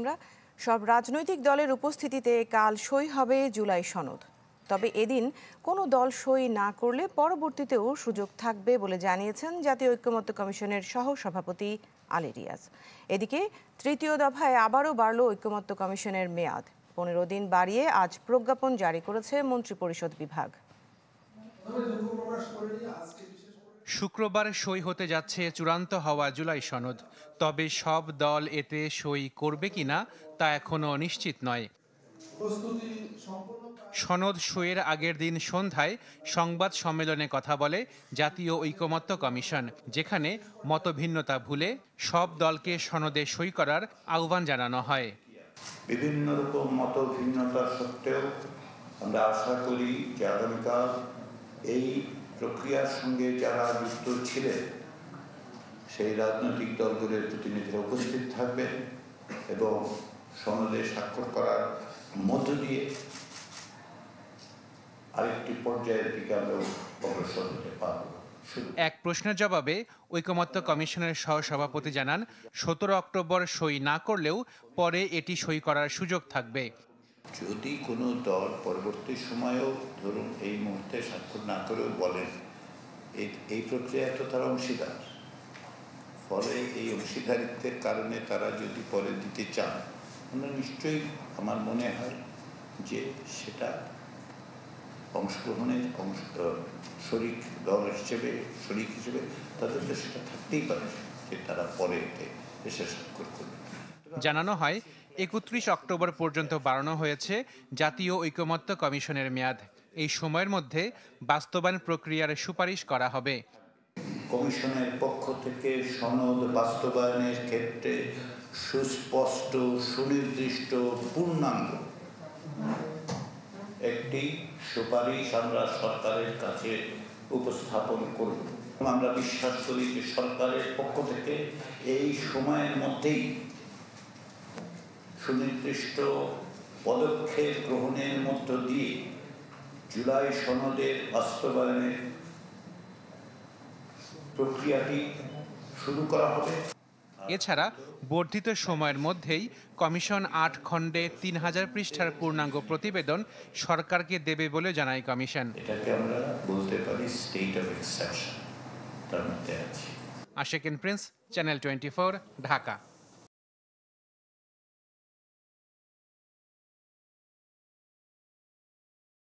আমরা সব রাজনৈতিক দলের উপস্থিতিতে কাল সই হবে জুলাই সনদ। তবে এদিন কোনো দল সই না করলে পরবর্তীতেও সুযোগ থাকবে বলে জানিয়েছেন জাতীয় ঐক্যমত্য কমিশনের সহ সভাপতি আলী রিয়াজ। এদিকে তৃতীয় দফায় আবারও বাড়ল ঐক্যমত্য কমিশনের মেয়াদ। 15 দিন বাড়িয়ে আজ প্রজ্ঞাপন জারি করেছে মন্ত্রিপরিষদ বিভাগ। শুক্রবার সই হতে যাচ্ছে চূড়ান্ত হওয়া জুলাই সনদ। তবে সব দল এতে সই করবে কিনা তা এখনো নিশ্চিত নয়। সনদ সইয়ের আগের দিন সন্ধ্যায় সংবাদ সম্মেলনে কথা বলে জাতীয় ঐকমত্য কমিশন, যেখানে মতভিন্নতা ভুলে সব দলকে সনদে সই করার আহ্বান জানানো হয়। বিভিন্ন রকম মতভিন্নতা সত্ত্বেও আমরা আশা করি যে আগামীকাল এই প্রক্রিয়ার সঙ্গে যারা যুক্ত ছিলেন সেই রাজনৈতিক দলগুলোর প্রতিনিধিরা উপস্থিত থাকবে এবং সনদে স্বাক্ষর করার মধ্য দিয়ে আরেকটি পর্যায়ের দিকে আমরা অগ্রসর হতে পারব। এক প্রশ্নের জবাবে ঐকমত্য কমিশনের সহসভাপতি জানান, 17 অক্টোবর সই না করলেও পরে এটি সই করার সুযোগ থাকবে। যদি কোনো দল পরবর্তী সময়েও ধরুন এই মুহূর্তে স্বাক্ষর না করেও বলেন এই প্রক্রিয়ায় তো তারা অংশীদার, ফলে এই অংশীদারিত্বের কারণে তারা যদি পরে দিতে চান, আমরা নিশ্চয়ই আমার মনে হয় যে সেটা অংশগ্রহণের শরিক দল হিসেবে তাদের তো সেটা থাকতেই পারে যে তারা পরে এসে স্বাক্ষর করবে। জানানো হয় 31 অক্টোবর পর্যন্ত বাড়ানো হয়েছে জাতীয় ঐকমত্য কমিশনের মেয়াদ। এই সময়ের মধ্যে বাস্তবায়ন প্রক্রিয়ার সুপারিশ করা হবে। কমিশনের পক্ষ থেকে সনদ বাস্তবায়নের ক্ষেত্রে সুস্পষ্ট, সুনির্দিষ্ট, পূর্ণাঙ্গ একটি সুপারিশ আমরা সরকারের কাছে উপস্থাপন করব। আমরা বিশ্বাস করি যে সরকারের পক্ষ থেকে এই সময়ের মধ্যেই সুনির্দিষ্ট পদক্ষেপ গ্রহণের মধ্য দিয়ে জুলাই সনদের বাস্তবায়নের প্রক্রিয়াটি শুরু করা হবে। এছাড়া বর্ধিত সময়ের মধ্যেই কমিশন 8 খণ্ডে 3000 পৃষ্ঠার পূর্ণাঙ্গ প্রতিবেদন সরকারকে দেবে বলে জানায় কমিশন। এটাকে আমরা বলতে পারি স্টেট অফ এক্সেপশন, তার মধ্যে আছে। আশিকুন প্রিন্স, চ্যানেল 24, ঢাকা।